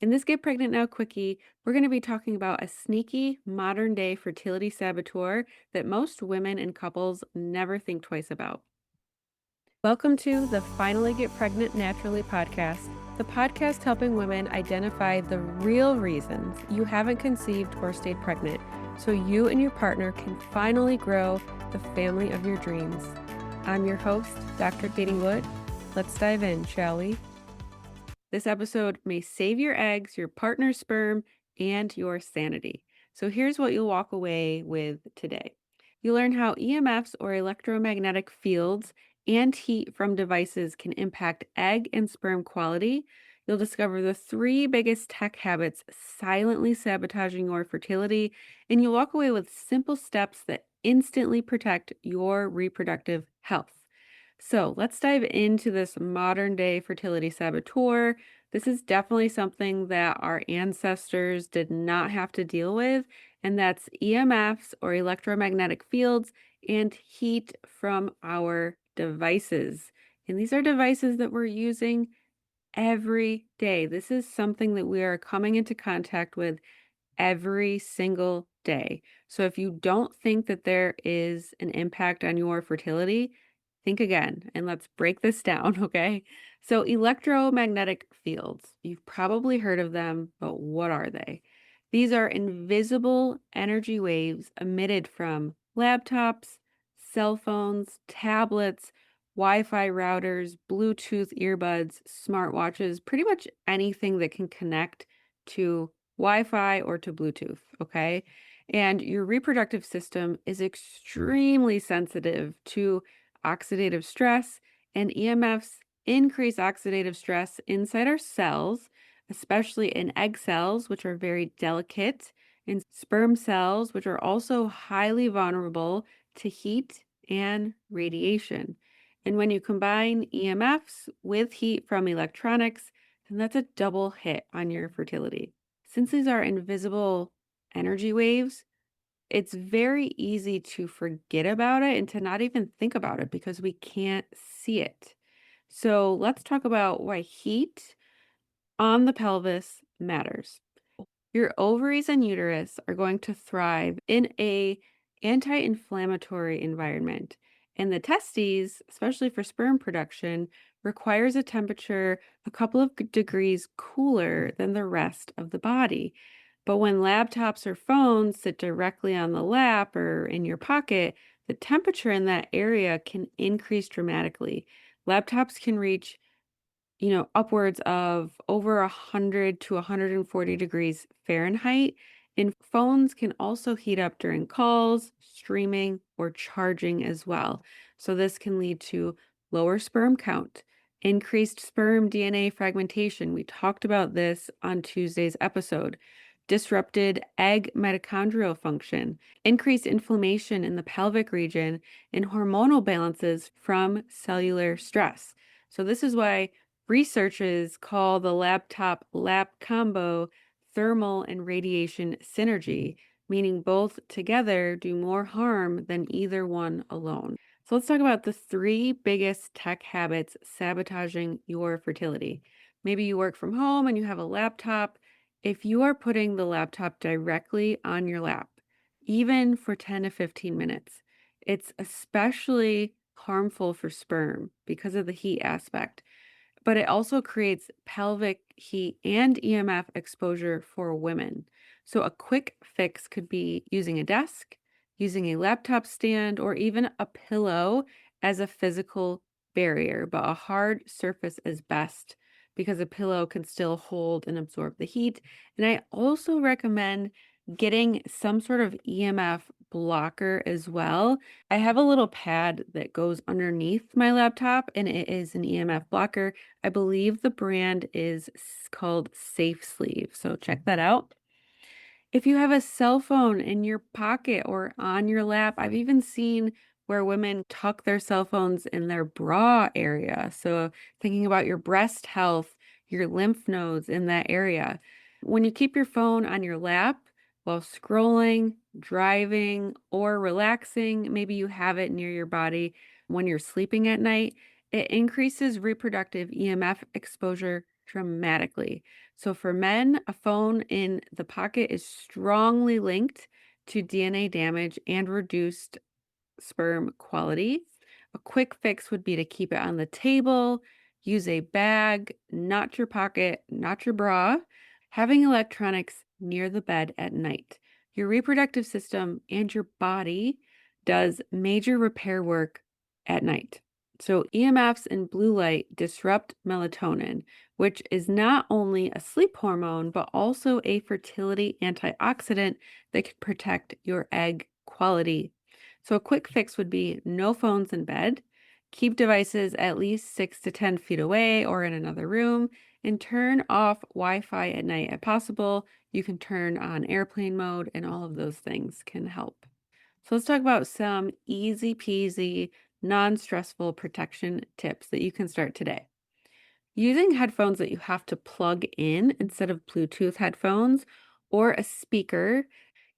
In this Get Pregnant Now Quickie, we're going to be talking about a sneaky modern day fertility saboteur that most women and couples never think twice about. Welcome to the Finally Get Pregnant Naturally podcast, the podcast helping women identify the real reasons you haven't conceived or stayed pregnant so you and your partner can finally grow the family of your dreams. I'm your host, Dr. Katie Wood. Let's dive in, shall we? This episode may save your eggs, your partner's sperm, and your sanity. So here's what you'll walk away with today. You'll learn how EMFs or electromagnetic fields and heat from devices can impact egg and sperm quality. You'll discover the three biggest tech habits silently sabotaging your fertility, and you'll walk away with simple steps that instantly protect your reproductive health. So let's dive into this modern day fertility saboteur. This is definitely something that our ancestors did not have to deal with, and that's EMFs or electromagnetic fields and heat from our devices. And these are devices that we're using every day. This is something that we are coming into contact with every single day. So if you don't think that there is an impact on your fertility, think again and let's break this down, okay? So electromagnetic fields, you've probably heard of them, but what are they? These are invisible energy waves emitted from laptops, cell phones, tablets, Wi-Fi routers, Bluetooth earbuds, smartwatches, pretty much anything that can connect to Wi-Fi or to Bluetooth, okay? And your reproductive system is extremely sensitive to oxidative stress, and EMFs increase oxidative stress inside our cells, especially in egg cells, which are very delicate, and sperm cells, which are also highly vulnerable to heat and radiation. And when you combine EMFs with heat from electronics, then that's a double hit on your fertility. Since these are invisible energy waves, it's very easy to forget about it and to not even think about it because we can't see it. So let's talk about why heat on the pelvis matters. Your ovaries and uterus are going to thrive in a anti-inflammatory environment. And the testes, especially for sperm production, requires a temperature a couple of degrees cooler than the rest of the body. But when laptops or phones sit directly on the lap or in your pocket, the temperature in that area can increase dramatically. Laptops can reach upwards of over 100 to 140 degrees Fahrenheit. And phones can also heat up during calls, streaming, or charging as well. So this can lead to lower sperm count, increased sperm DNA fragmentation. We talked about this on Tuesday's episode. Disrupted egg mitochondrial function, increased inflammation in the pelvic region, and hormonal balances from cellular stress. So this is why researchers call the laptop lap combo thermal and radiation synergy, meaning both together do more harm than either one alone. So let's talk about the three biggest tech habits sabotaging your fertility. Maybe you work from home and you have a laptop. If you are putting the laptop directly on your lap, even for 10 to 15 minutes, it's especially harmful for sperm because of the heat aspect, but it also creates pelvic heat and EMF exposure for women. So a quick fix could be using a desk, using a laptop stand, or even a pillow as a physical barrier, but a hard surface is best because a pillow can still hold and absorb the heat. And I also recommend getting some sort of EMF blocker as well. I have a little pad that goes underneath my laptop and it is an EMF blocker. I believe the brand is called Safe Sleeve. So check that out. If you have a cell phone in your pocket or on your lap, I've even seen where women tuck their cell phones in their bra area. So thinking about your breast health, your lymph nodes in that area. When you keep your phone on your lap while scrolling, driving, or relaxing, maybe you have it near your body when you're sleeping at night, it increases reproductive EMF exposure dramatically. So for men, a phone in the pocket is strongly linked to DNA damage and reduced sperm quality. A quick fix would be to keep it on the table, use a bag, not your pocket, not your bra, having electronics near the bed at night. Your reproductive system and your body does major repair work at night. So, EMFs and blue light disrupt melatonin, which is not only a sleep hormone, but also a fertility antioxidant that can protect your egg quality. So, a quick fix would be no phones in bed, keep devices at least 6 to 10 feet away or in another room, and turn off Wi Fi at night if possible. You can turn on airplane mode, and all of those things can help. So, let's talk about some easy peasy, non stressful protection tips that you can start today. Using headphones that you have to plug in instead of Bluetooth headphones or a speaker.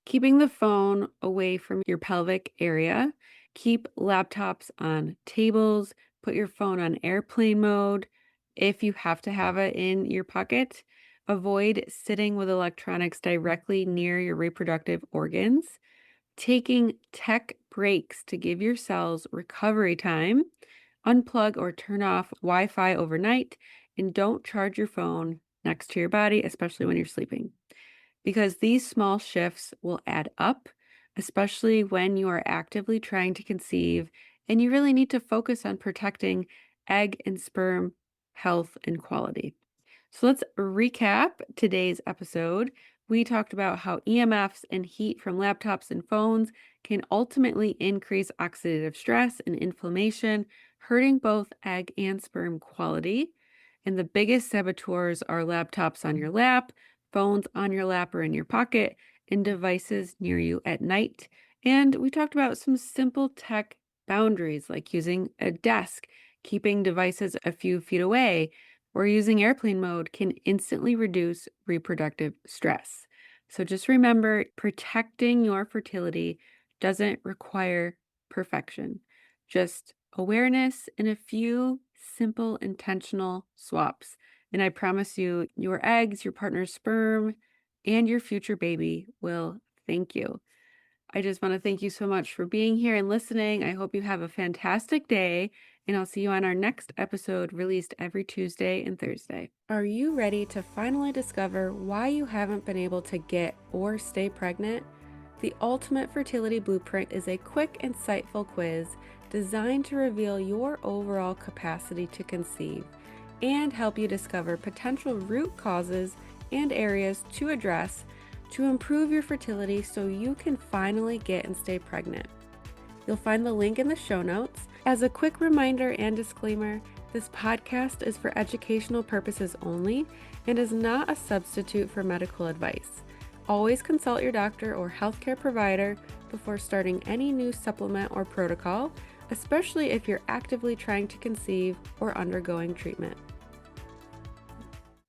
Keeping the phone away from your pelvic area. Keep laptops on tables. Put your phone on airplane mode if you have to have it in your pocket. Avoid sitting with electronics directly near your reproductive organs. Taking tech breaks to give your cells recovery time. Unplug or turn off Wi Fi overnight. And don't charge your phone next to your body, especially when you're sleeping, because these small shifts will add up, especially when you are actively trying to conceive and you really need to focus on protecting egg and sperm health and quality. So let's recap today's episode. We talked about how EMFs and heat from laptops and phones can ultimately increase oxidative stress and inflammation, hurting both egg and sperm quality. And the biggest saboteurs are laptops on your lap, phones on your lap or in your pocket, and devices near you at night. And we talked about some simple tech boundaries like using a desk, keeping devices a few feet away, or using airplane mode can instantly reduce reproductive stress. So just remember, protecting your fertility doesn't require perfection, just awareness and a few simple intentional swaps. And I promise you, your eggs, your partner's sperm, and your future baby will thank you. I just want to thank you so much for being here and listening. I hope you have a fantastic day, and I'll see you on our next episode released every Tuesday and Thursday. Are you ready to finally discover why you haven't been able to get or stay pregnant? The Ultimate Fertility Blueprint is a quick, insightful quiz designed to reveal your overall capacity to conceive and help you discover potential root causes and areas to address to improve your fertility so you can finally get and stay pregnant. You'll find the link in the show notes. As a quick reminder and disclaimer, this podcast is for educational purposes only and is not a substitute for medical advice. Always consult your doctor or healthcare provider before starting any new supplement or protocol, especially if you're actively trying to conceive or undergoing treatment.